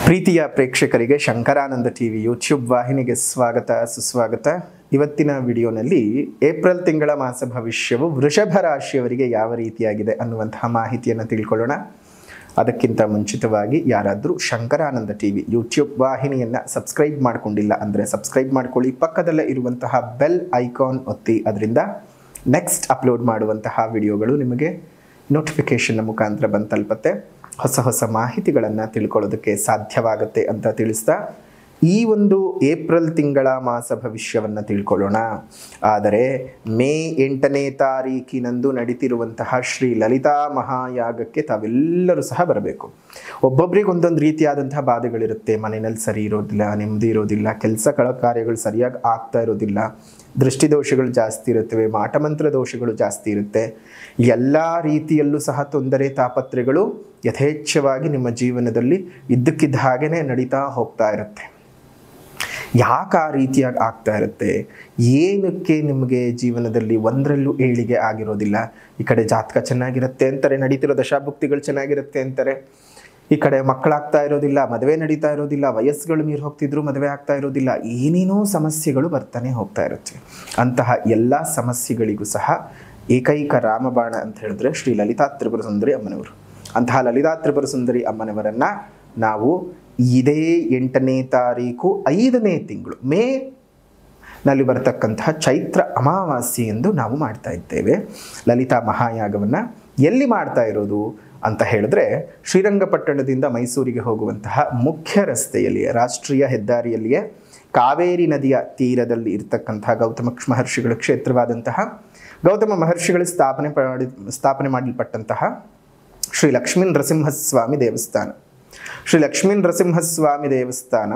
ಪ್ರೀತಿಯ ಪ್ರೇಕ್ಷಕರಿಗೆ Shankaranand TV YouTube ವಾಹಿನಿಗೆ ಸ್ವಾಗತ ಸುಸ್ವಾಗತ. ಇವತ್ತಿನ ವಿಡಿಯೋನಲ್ಲಿ ಏಪ್ರಿಲ್ ತಿಂಗಳ ಮಾಸ ಭವಿಷ್ಯವು ವೃಷಭ ರಾಶಿಯವರಿಗೆ ಯಾವ ರೀತಿಯಾಗಿದೆ ಅನ್ನುವಂತಹ ಮಾಹಿತಿಯನ್ನು ತಿಳ್ಕೊಳ್ಳೋಣ. ಅದಕ್ಕಿಂತ ಮುಂಚಿತವಾಗಿ ಯಾರಾದರೂ ಶಂಕರಾನಂದ ಟಿವಿ ಯೂಟ್ಯೂಬ್ ವಾಹಿನಿಯನ್ನು ಸಬ್ಸ್ಕ್ರೈಬ್ ಮಾಡಿಕೊಂಡಿಲ್ಲ ಅಂದರೆ ಸಬ್ಸ್ಕ್ರೈಬ್ ಮಾಡ್ಕೊಳ್ಳಿ. ಪಕ್ಕದಲ್ಲೇ ಇರುವಂತಹ ಬೆಲ್ ಐಕಾನ್ ಒತ್ತಿ, ಅದರಿಂದ ನೆಕ್ಸ್ಟ್ ಅಪ್ಲೋಡ್ ಮಾಡುವಂತಹ ವಿಡಿಯೋಗಳು ನಿಮಗೆ ನೋಟಿಫಿಕೇಷನ್ನ ಮುಖಾಂತರ ಬಂದು ತಲುಪತ್ತೆ. ಹೊಸ ಹೊಸ ಮಾಹಿತಿಗಳನ್ನು ತಿಳ್ಕೊಳ್ಳೋದಕ್ಕೆ ಸಾಧ್ಯವಾಗುತ್ತೆ ಅಂತ ತಿಳಿಸ್ತಾ ಈ ಒಂದು ಏಪ್ರಿಲ್ ತಿಂಗಳ ಮಾಸ ಭವಿಷ್ಯವನ್ನು ತಿಳ್ಕೊಳ್ಳೋಣ. ಆದರೆ ಮೇ 8ನೇ ತಾರೀಕಿನಂದು ನಡೀತಿರುವಂತಹ ಶ್ರೀ ಲಲಿತಾ ಮಹಾಯಾಗಕ್ಕೆ ತಾವೆಲ್ಲರೂ ಸಹ ಬರಬೇಕು. ಒಬ್ಬೊಬ್ಬರಿಗೆ ಒಂದೊಂದು ರೀತಿಯಾದಂತಹ ಬಾಧೆಗಳಿರುತ್ತೆ. ಮನೆಯಲ್ಲಿ ಸರಿ ಇರೋದಿಲ್ಲ, ನೆಮ್ಮದಿ ಇರೋದಿಲ್ಲ, ಕೆಲಸಗಳ ಕಾರ್ಯಗಳು ಸರಿಯಾಗಿ ಆಗ್ತಾ ಇರೋದಿಲ್ಲ, ದೃಷ್ಟಿದೋಷಗಳು ಜಾಸ್ತಿ ಇರುತ್ತವೆ, ಮಾಟಮಂತ್ರ ದೋಷಗಳು ಜಾಸ್ತಿ ಇರುತ್ತೆ. ಎಲ್ಲ ರೀತಿಯಲ್ಲೂ ಸಹ ತೊಂದರೆ ತಾಪತ್ರೆಗಳು ಯಥೇಚ್ಛವಾಗಿ ನಿಮ್ಮ ಜೀವನದಲ್ಲಿ ಇದ್ದಕ್ಕಿದ್ದ ಹಾಗೇ ನಡೀತಾ ಹೋಗ್ತಾ ಇರುತ್ತೆ. ಯಾಕೆ ಆ ರೀತಿಯಾಗಿ ಆಗ್ತಾ ಇರುತ್ತೆ? ಏನಕ್ಕೆ ನಿಮಗೆ ಜೀವನದಲ್ಲಿ ಒಂದರಲ್ಲೂ ಏಳಿಗೆ ಆಗಿರೋದಿಲ್ಲ? ಈ ಕಡೆ ಜಾತಕ ಚೆನ್ನಾಗಿರುತ್ತೆ ಅಂತಾರೆ, ನಡೀತಿರೋ ದಶಾಭುಕ್ತಿಗಳು ಚೆನ್ನಾಗಿರುತ್ತೆ ಅಂತಾರೆ. ಈ ಕಡೆ ಮಕ್ಕಳಾಗ್ತಾ ಇರೋದಿಲ್ಲ, ಮದುವೆ ನಡೀತಾ ಇರೋದಿಲ್ಲ, ವಯಸ್ಸುಗಳು ಮೀರಿ ಹೋಗ್ತಿದ್ರು, ಮದುವೆ ಆಗ್ತಾ ಇರೋದಿಲ್ಲ, ಏನೇನೋ ಸಮಸ್ಯೆಗಳು ಬರ್ತಾನೆ ಹೋಗ್ತಾ ಇರುತ್ತೆ. ಅಂತಹ ಎಲ್ಲ ಸಮಸ್ಯೆಗಳಿಗೂ ಸಹ ಏಕೈಕ ರಾಮಬಾಣ ಅಂತ ಹೇಳಿದ್ರೆ ಶ್ರೀ ಲಲಿತಾ ತ್ರಿಪುರ ಸುಂದರಿ ಅಮ್ಮನವರು. ಅಂತಹ ಲಲಿತಾ ತ್ರಿಪುರ ಸುಂದರಿ ಅಮ್ಮನವರನ್ನು ನಾವು ಇದೇ 8ನೇ ತಾರೀಕು 5ನೇ ತಿಂಗಳು ಮೇ ನಲ್ಲಿ ಬರತಕ್ಕಂತಹ ಚೈತ್ರ ಅಮಾವಾಸ್ಯೆ ಎಂದು ನಾವು ಮಾಡ್ತಾ ಇದ್ದೇವೆ. ಲಲಿತಾ ಮಹಾಯಾಗವನ್ನು ಎಲ್ಲಿ ಮಾಡ್ತಾ ಇರೋದು ಅಂತ ಹೇಳಿದ್ರೆ, ಶ್ರೀರಂಗಪಟ್ಟಣದಿಂದ ಮೈಸೂರಿಗೆ ಹೋಗುವಂತಹ ಮುಖ್ಯ ರಸ್ತೆಯಲ್ಲಿ, ರಾಷ್ಟ್ರೀಯ ಹೆದ್ದಾರಿಯಲ್ಲಿಯೇ ಕಾವೇರಿ ನದಿಯ ತೀರದಲ್ಲಿ ಇರತಕ್ಕಂತಹ ಗೌತಮ ಮಹರ್ಷಿಗಳ ಕ್ಷೇತ್ರವಾದಂತಹ ಗೌತಮ ಮಹರ್ಷಿಗಳು ಸ್ಥಾಪನೆ ಮಾಡಲ್ಪಟ್ಟಂತಹ ಶ್ರೀ ಲಕ್ಷ್ಮೀ ನರಸಿಂಹಸ್ವಾಮಿ ದೇವಸ್ಥಾನ, ಶ್ರೀ ಲಕ್ಷ್ಮೀ ನರಸಿಂಹಸ್ವಾಮಿ ದೇವಸ್ಥಾನ,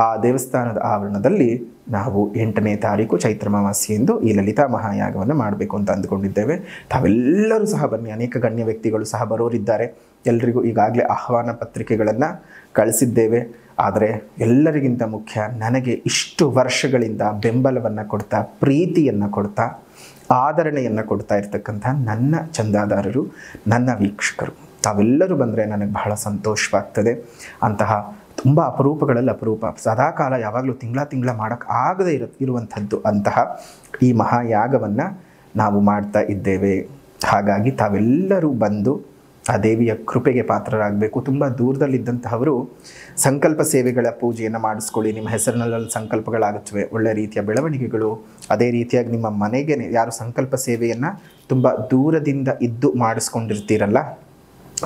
ಆ ದೇವಸ್ಥಾನದ ಆವರಣದಲ್ಲಿ ನಾವು 8ನೇ ತಾರೀಕು ಚೈತ್ರ ಅಮಾವಾಸ್ಯೆಯಂದು ಈ ಲಲಿತಾ ಮಹಾಯಾಗವನ್ನು ಮಾಡಬೇಕು ಅಂತ ಅಂದುಕೊಂಡಿದ್ದೇವೆ. ತಾವೆಲ್ಲರೂ ಸಹ ಬನ್ನಿ. ಅನೇಕ ಗಣ್ಯ ವ್ಯಕ್ತಿಗಳು ಸಹ ಬರೋರಿದ್ದಾರೆ. ಎಲ್ಲರಿಗೂ ಈಗಾಗಲೇ ಆಹ್ವಾನ ಪತ್ರಿಕೆಗಳನ್ನು ಕಳಿಸಿದ್ದೇವೆ. ಆದರೆ ಎಲ್ಲರಿಗಿಂತ ಮುಖ್ಯ, ನನಗೆ ಇಷ್ಟು ವರ್ಷಗಳಿಂದ ಬೆಂಬಲವನ್ನು ಕೊಡ್ತಾ, ಪ್ರೀತಿಯನ್ನು ಕೊಡ್ತಾ, ಆದರಣೆಯನ್ನು ಕೊಡ್ತಾ ಇರ್ತಕ್ಕಂಥ ನನ್ನ ಚಂದಾದಾರರು, ನನ್ನ ವೀಕ್ಷಕರು, ತಾವೆಲ್ಲರೂ ಬಂದರೆ ನನಗೆ ಬಹಳ ಸಂತೋಷವಾಗ್ತದೆ. ಅಂತಹ ತುಂಬ ಅಪರೂಪಗಳಲ್ಲಿ ಅಪರೂಪ, ಸದಾಕಾಲ ಯಾವಾಗಲೂ ತಿಂಗಳ ಮಾಡೋಕ್ಕೆ ಆಗದೇ ಇರುವಂಥದ್ದು ಅಂತಹ ಈ ಮಹಾಯಾಗವನ್ನು ನಾವು ಮಾಡ್ತಾ ಇದ್ದೇವೆ. ಹಾಗಾಗಿ ತಾವೆಲ್ಲರೂ ಬಂದು ಆ ದೇವಿಯ ಕೃಪೆಗೆ ಪಾತ್ರರಾಗಬೇಕು. ತುಂಬ ದೂರದಲ್ಲಿದ್ದಂತಹವರು ಸಂಕಲ್ಪ ಸೇವೆಗಳ ಪೂಜೆಯನ್ನು ಮಾಡಿಸ್ಕೊಳ್ಳಿ. ನಿಮ್ಮ ಹೆಸರಿನಲ್ಲಿ ಸಂಕಲ್ಪಗಳಾಗುತ್ತವೆ, ಒಳ್ಳೆಯ ರೀತಿಯ ಬೆಳವಣಿಗೆಗಳು. ಅದೇ ರೀತಿಯಾಗಿ ನಿಮ್ಮ ಮನೆಗೆ ಯಾರು ಸಂಕಲ್ಪ ಸೇವೆಯನ್ನು ತುಂಬ ದೂರದಿಂದ ಇದ್ದು ಮಾಡಿಸ್ಕೊಂಡಿರ್ತೀರಲ್ಲ,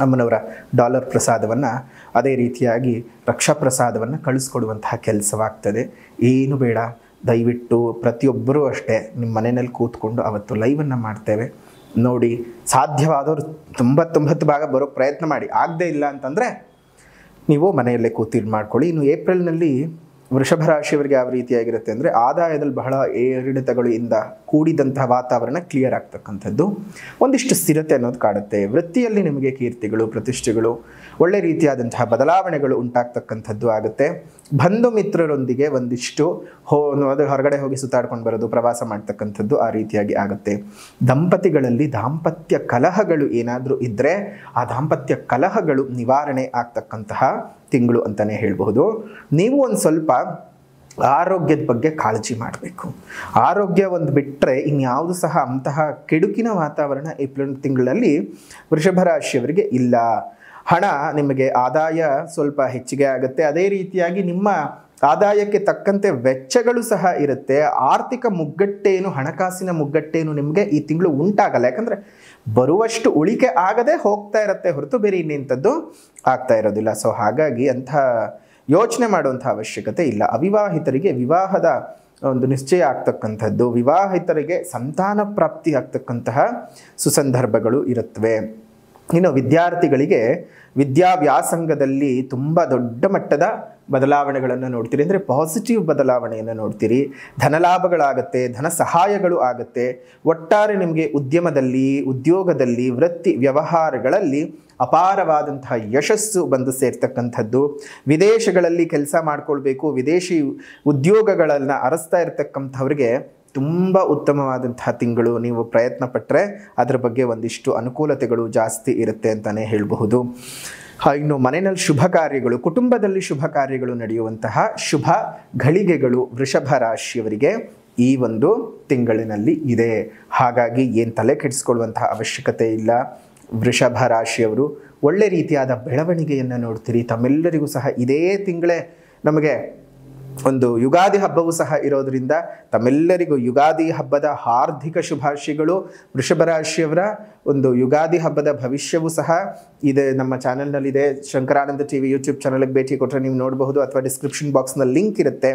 ಅಮ್ಮನವರ ಡಾಲರ್ ಪ್ರಸಾದವನ್ನು, ಅದೇ ರೀತಿಯಾಗಿ ರಕ್ಷಾ ಪ್ರಸಾದವನ್ನು ಕಳಿಸ್ಕೊಡುವಂತಹ ಕೆಲಸವಾಗ್ತದೆ. ಏನು ಬೇಡ, ದಯವಿಟ್ಟು ಪ್ರತಿಯೊಬ್ಬರೂ ಅಷ್ಟೇ ನಿಮ್ಮ ಮನೆಯಲ್ಲಿ ಕೂತ್ಕೊಂಡು ಅವತ್ತು ಲೈವನ್ನು ಮಾಡ್ತೇವೆ ನೋಡಿ. ಸಾಧ್ಯವಾದವರು 99 ಭಾಗ ಬರೋ ಪ್ರಯತ್ನ ಮಾಡಿ. ಆಗದೇ ಇಲ್ಲ ಅಂತಂದರೆ ನೀವು ಮನೆಯಲ್ಲೇ ಕೂತಿದ್ದು ಮಾಡ್ಕೊಳ್ಳಿ. ಇನ್ನು ಏಪ್ರಿಲ್ನಲ್ಲಿ ವೃಷಭ ರಾಶಿಯವರಿಗೆ ಯಾವ ರೀತಿಯಾಗಿರುತ್ತೆ ಅಂದರೆ, ಆದಾಯದಲ್ಲಿ ಬಹಳ ಏರಿಳಿತಗಳಿಂದ ಕೂಡಿದಂತಹ ವಾತಾವರಣ ಕ್ಲಿಯರ್ ಆಗ್ತಕ್ಕಂಥದ್ದು, ಒಂದಿಷ್ಟು ಸ್ಥಿರತೆ ಅನ್ನೋದು ಕಾಡುತ್ತೆ. ವೃತ್ತಿಯಲ್ಲಿ ನಿಮಗೆ ಕೀರ್ತಿಗಳು, ಪ್ರತಿಷ್ಠೆಗಳು, ಒಳ್ಳೆ ರೀತಿಯಾದಂತಹ ಬದಲಾವಣೆಗಳು ಉಂಟಾಗ್ತಕ್ಕಂಥದ್ದು ಆಗುತ್ತೆ. ಬಂಧು ಮಿತ್ರರೊಂದಿಗೆ ಒಂದಿಷ್ಟು ಹೊರಗಡೆ ಹೋಗಿ ಸುತ್ತಾಡ್ಕೊಂಡು ಬರೋದು, ಪ್ರವಾಸ ಮಾಡ್ತಕ್ಕಂಥದ್ದು ಆ ರೀತಿಯಾಗಿ ಆಗುತ್ತೆ. ದಂಪತಿಗಳಲ್ಲಿ ದಾಂಪತ್ಯ ಕಲಹಗಳು ಏನಾದರೂ ಇದ್ದರೆ ಆ ದಾಂಪತ್ಯ ಕಲಹಗಳು ನಿವಾರಣೆ ಆಗ್ತಕ್ಕಂತಹ ತಿಂಗಳು ಅಂತಲೇ ಹೇಳಬಹುದು. ನೀವು ಒಂದು ಸ್ವಲ್ಪ ಆರೋಗ್ಯದ ಬಗ್ಗೆ ಕಾಳಜಿ ಮಾಡಬೇಕು. ಆರೋಗ್ಯ ಒಂದು ಬಿಟ್ಟರೆ ಇನ್ಯಾವುದು ಸಹ ಅಂತಹ ಕೆಡುಕಿನ ವಾತಾವರಣ ಏಪ್ರಿಲ್ ತಿಂಗಳಲ್ಲಿ ವೃಷಭ ರಾಶಿಯವರಿಗೆ ಇಲ್ಲ. ಹಣ, ನಿಮಗೆ ಆದಾಯ ಸ್ವಲ್ಪ ಹೆಚ್ಚಿಗೆ ಆಗುತ್ತೆ. ಅದೇ ರೀತಿಯಾಗಿ ನಿಮ್ಮ ಆದಾಯಕ್ಕೆ ತಕ್ಕಂತೆ ವೆಚ್ಚಗಳು ಸಹ ಇರುತ್ತೆ. ಆರ್ಥಿಕ ಮುಗ್ಗಟ್ಟೇನು, ಹಣಕಾಸಿನ ಮುಗ್ಗಟ್ಟೇನು ನಿಮಗೆ ಈ ತಿಂಗಳು ಉಂಟಾಗಲ್ಲ. ಯಾಕಂದರೆ ಬರುವಷ್ಟು ಉಳಿಕೆ ಆಗದೆ ಹೋಗ್ತಾ ಇರುತ್ತೆ ಹೊರತು ಬೇರೆ ಇನ್ನೆಂಥದ್ದು ಆಗ್ತಾ ಇರೋದಿಲ್ಲ. ಸೊ ಹಾಗಾಗಿ ಅಂಥ ಯೋಚನೆ ಮಾಡುವಂಥ ಅವಶ್ಯಕತೆ ಇಲ್ಲ. ಅವಿವಾಹಿತರಿಗೆ ವಿವಾಹದ ಒಂದು ನಿಶ್ಚಯ ಆಗ್ತಕ್ಕಂಥದ್ದು, ವಿವಾಹಿತರಿಗೆ ಸಂತಾನ ಪ್ರಾಪ್ತಿ ಆಗ್ತಕ್ಕಂತಹ ಸುಸಂದರ್ಭಗಳು ಇರುತ್ತವೆ. ಇನ್ನು ವಿದ್ಯಾರ್ಥಿಗಳಿಗೆ ವಿದ್ಯಾವ್ಯಾಸಂಗದಲ್ಲಿ ತುಂಬ ದೊಡ್ಡ ಮಟ್ಟದ ಬದಲಾವಣೆಗಳನ್ನು ನೋಡ್ತೀರಿ. ಅಂದರೆ ಪಾಸಿಟಿವ್ ಬದಲಾವಣೆಯನ್ನು ನೋಡ್ತೀರಿ. ಧನಲಾಭಗಳಾಗುತ್ತೆ, ಧನ ಸಹಾಯಗಳು ಆಗುತ್ತೆ. ಒಟ್ಟಾರೆ ನಿಮಗೆ ಉದ್ಯಮದಲ್ಲಿ, ಉದ್ಯೋಗದಲ್ಲಿ, ವೃತ್ತಿ ವ್ಯವಹಾರಗಳಲ್ಲಿ ಅಪಾರವಾದಂತಹ ಯಶಸ್ಸು ಬಂದು ಸೇರ್ತಕ್ಕಂಥದ್ದು. ವಿದೇಶಗಳಲ್ಲಿ ಕೆಲಸ ಮಾಡ್ಕೊಳ್ಬೇಕು, ವಿದೇಶಿ ಉದ್ಯೋಗಗಳನ್ನು ಅರಸ್ತಾ ಇರತಕ್ಕಂಥವ್ರಿಗೆ ತುಂಬ ಉತ್ತಮವಾದಂತಹ ತಿಂಗಳು. ನೀವು ಪ್ರಯತ್ನ ಪಟ್ಟರೆ ಅದರ ಬಗ್ಗೆ ಒಂದಿಷ್ಟು ಅನುಕೂಲತೆಗಳು ಜಾಸ್ತಿ ಇರುತ್ತೆ ಅಂತಲೇ ಹೇಳಬಹುದು. ಇನ್ನು ಮನೆಯಲ್ಲಿ ಶುಭ ಕಾರ್ಯಗಳು, ಕುಟುಂಬದಲ್ಲಿ ಶುಭ ಕಾರ್ಯಗಳು ನಡೆಯುವಂತಹ ಶುಭ ಘಳಿಗೆಗಳು ವೃಷಭ ರಾಶಿಯವರಿಗೆ ಈ ಒಂದು ತಿಂಗಳಿನಲ್ಲಿ ಇದೆ. ಹಾಗಾಗಿ ಏನು ತಲೆ ಕೆಡಿಸ್ಕೊಳ್ಳುವಂತಹ ಅವಶ್ಯಕತೆ ಇಲ್ಲ. ವೃಷಭ ರಾಶಿಯವರು ಒಳ್ಳೆ ರೀತಿಯಾದ ಬೆಳವಣಿಗೆಯನ್ನು ನೋಡ್ತೀರಿ. ತಮ್ಮೆಲ್ಲರಿಗೂ ಸಹ ಇದೇ ತಿಂಗಳೇ ನಮಗೆ ಒಂದು ಯುಗಾದಿ ಹಬ್ಬವೂ ಸಹ ಇರೋದರಿಂದ ತಮ್ಮೆಲ್ಲರಿಗೂ ಯುಗಾದಿ ಹಬ್ಬದ ಹಾರ್ದಿಕ ಶುಭಾಶಯಗಳು. ವೃಷಭ ರಾಶಿಯವರ ಒಂದು ಯುಗಾದಿ ಹಬ್ಬದ ಭವಿಷ್ಯವೂ ಸಹ ಇದೆ, ನಮ್ಮ ಚಾನಲ್ನಲ್ಲಿದೆ. ಶಂಕರಾನಂದ ಟಿವಿ ಯೂಟ್ಯೂಬ್ ಚಾನಲ್ಗೆ ಭೇಟಿ ಕೊಟ್ಟರೆ ನೀವು ನೋಡಬಹುದು, ಅಥವಾ ಡಿಸ್ಕ್ರಿಪ್ಷನ್ ಬಾಕ್ಸ್ನಲ್ಲಿ ಲಿಂಕ್ ಇರುತ್ತೆ,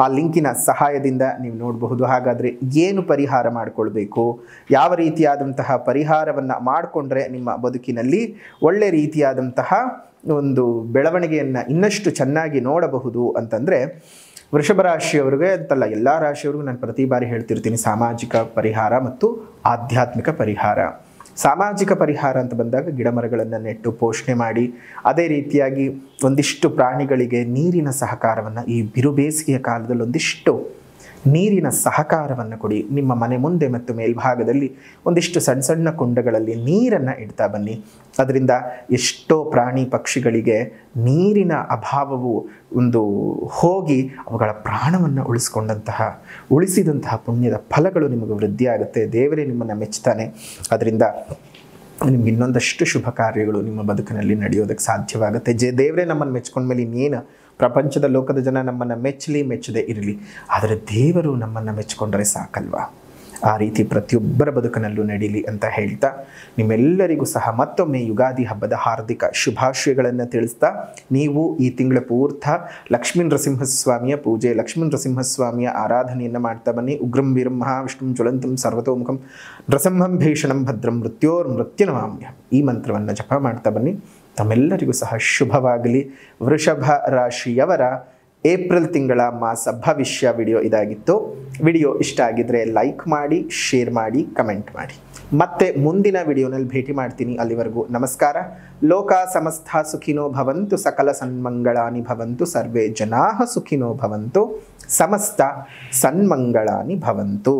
ಆ ಲಿಂಕಿನ ಸಹಾಯದಿಂದ ನೀವು ನೋಡಬಹುದು. ಹಾಗಾದರೆ ಏನು ಪರಿಹಾರ ಮಾಡಿಕೊಳ್ಬೇಕು, ಯಾವ ರೀತಿಯಾದಂತಹ ಪರಿಹಾರವನ್ನು ಮಾಡಿಕೊಂಡ್ರೆ ನಿಮ್ಮ ಬದುಕಿನಲ್ಲಿ ಒಳ್ಳೆ ರೀತಿಯಾದಂತಹ ಒಂದು ಬೆಳವಣಿಗೆಯನ್ನು ಇನ್ನಷ್ಟು ಚೆನ್ನಾಗಿ ನೋಡಬಹುದು ಅಂತಂದರೆ, ವೃಷಭ ರಾಶಿಯವರಿಗೆ ಅಂತಲ್ಲ, ಎಲ್ಲ ರಾಶಿಯವರಿಗೂ ನಾನು ಪ್ರತಿ ಬಾರಿ ಹೇಳ್ತಿರ್ತೀನಿ, ಸಾಮಾಜಿಕ ಪರಿಹಾರ ಮತ್ತು ಆಧ್ಯಾತ್ಮಿಕ ಪರಿಹಾರ. ಸಾಮಾಜಿಕ ಪರಿಹಾರ ಅಂತ ಬಂದಾಗ ಗಿಡ ಮರಗಳನ್ನು ನೆಟ್ಟು ಪೋಷಣೆ ಮಾಡಿ, ಅದೇ ರೀತಿಯಾಗಿ ಒಂದಿಷ್ಟು ಪ್ರಾಣಿಗಳಿಗೆ ನೀರಿನ ಸಹಕಾರವನ್ನು ಈ ಬಿರು ಬೇಸಿಗೆಯ ಕಾಲದಲ್ಲಿ ಒಂದಿಷ್ಟು ನೀರಿನ ಸಹಕಾರವನ್ನು ಕೊಡಿ. ನಿಮ್ಮ ಮನೆ ಮುಂದೆ ಮತ್ತು ಮೇಲ್ಭಾಗದಲ್ಲಿ ಒಂದಿಷ್ಟು ಸಣ್ಣ ಸಣ್ಣ ಕುಂಡಗಳಲ್ಲಿ ನೀರನ್ನು ಇಡ್ತಾ ಬನ್ನಿ. ಅದರಿಂದ ಎಷ್ಟೋ ಪ್ರಾಣಿ ಪಕ್ಷಿಗಳಿಗೆ ನೀರಿನ ಅಭಾವವು ಒಂದು ಹೋಗಿ ಅವುಗಳ ಪ್ರಾಣವನ್ನು ಉಳಿಸಿದಂತಹ ಪುಣ್ಯದ ಫಲಗಳು ನಿಮಗೆ ವೃದ್ಧಿಯಾಗುತ್ತೆ. ದೇವರೇ ನಿಮ್ಮನ್ನು ಮೆಚ್ಚುತ್ತಾನೆ. ಅದರಿಂದ ನಿಮ್ಗೆ ಇನ್ನೊಂದಷ್ಟು ಶುಭ ಕಾರ್ಯಗಳು ನಿಮ್ಮ ಬದುಕಿನಲ್ಲಿ ನಡೆಯೋದಕ್ಕೆ ಸಾಧ್ಯವಾಗುತ್ತೆ. ದೇವರೇ ನಮ್ಮನ್ನು ಮೆಚ್ಕೊಂಡ್ಮೇಲೆ ಇನ್ನೇನು ಪ್ರಪಂಚದ ಲೋಕದ ಜನ ನಮ್ಮನ್ನು ಮೆಚ್ಚದೇ ಇರಲಿ, ಆದರೆ ದೇವರು ನಮ್ಮನ್ನು ಮೆಚ್ಕೊಂಡ್ರೆ ಸಾಕಲ್ವಾ? ಆ ರೀತಿ ಪ್ರತಿಯೊಬ್ಬರ ಬದುಕಿನಲ್ಲೂ ನಡೀಲಿ ಅಂತ ಹೇಳ್ತಾ, ನಿಮ್ಮೆಲ್ಲರಿಗೂ ಸಹ ಮತ್ತೊಮ್ಮೆ ಯುಗಾದಿ ಹಬ್ಬದ ಹಾರ್ದಿಕ ಶುಭಾಶಯಗಳನ್ನು ತಿಳಿಸ್ತಾ, ನೀವು ಈ ತಿಂಗಳ ಪೂರ್ತ ಲಕ್ಷ್ಮೀ ನರಸಿಂಹಸ್ವಾಮಿಯ ಪೂಜೆ, ಲಕ್ಷ್ಮೀ ನರಸಿಂಹಸ್ವಾಮಿಯ ಆರಾಧನೆಯನ್ನು ಮಾಡ್ತಾ ಬನ್ನಿ. ಉಗ್ರಂ ವೀರಂ ಮಹಾವಿಷ್ಣುಂ ಜ್ವಲಂತಂ ಸರ್ವತೋಮುಖಂ ನೃಸಿಂಹಂ ಭೀಷಣಂ ಭದ್ರಂ ಮೃತ್ಯೋರ್ಮೃತ್ಯುನಮಾಮ್ಯ, ಈ ಮಂತ್ರವನ್ನು ಜಪ ಮಾಡ್ತಾ ಬನ್ನಿ. ತಮ್ಮೆಲ್ಲರಿಗೂ ಸಹ ಶುಭವಾಗಲಿ. ವೃಷಭ ರಾಶಿಯವರ ಏಪ್ರಿಲ್ ತಿಂಗಳ ಮಾಸ ಭವಿಷ್ಯ ವಿಡಿಯೋ ಇದಾಗಿತ್ತು. ವಿಡಿಯೋ ಇಷ್ಟ ಆಗಿದ್ರೆ ಲೈಕ್ ಮಾಡಿ, ಶೇರ್ ಮಾಡಿ, ಕಮೆಂಟ್ ಮಾಡಿ. ಮತ್ತೆ ಮುಂದಿನ ವಿಡಿಯೋನಲ್ಲಿ ಭೇಟಿ ಮಾಡ್ತೀನಿ. ಅಲ್ಲಿವರೆಗೂ ನಮಸ್ಕಾರ. ಲೋಕ ಸಮಸ್ತ ಸುಖಿನೋ ಭವಂತು, ಸಕಲ ಸನ್ಮಂಗಳಾನಿ ಭವಂತು, ಸರ್ವೇ ಜನಾಃ ಸುಖಿನೋ ಭವಂತು, ಸಮಸ್ತ ಸನ್ಮಂಗಳಾನಿ ಭವಂತು.